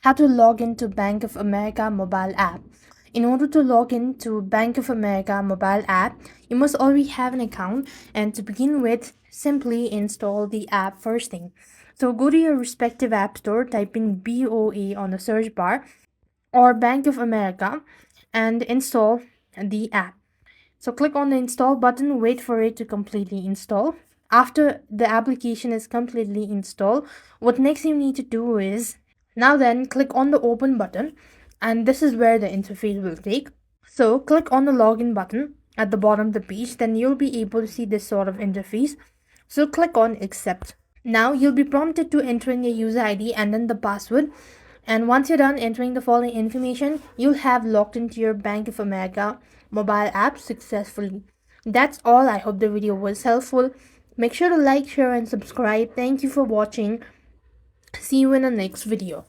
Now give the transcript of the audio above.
how to log into Bank of America mobile app. In order to log into Bank of America mobile app, you must already have an account, and to begin with, simply install the app first thing. So go to your respective app store, type in BOA on the search bar or Bank of America and install the app. So click on the install button, wait for it to completely install. After the application is completely installed, what next you need to do is now then click on the open button, and this is where the interface will take. So click on the login button at the bottom of the page, then you'll be able to see this sort of interface. So click on accept. Now you'll be prompted to enter in your user ID and then the password. And once you're done entering the following information, you'll have logged into your Bank of America mobile app successfully. That's all. I hope the video was helpful. Make sure to like, share and subscribe. Thank you for watching. See you in the next video.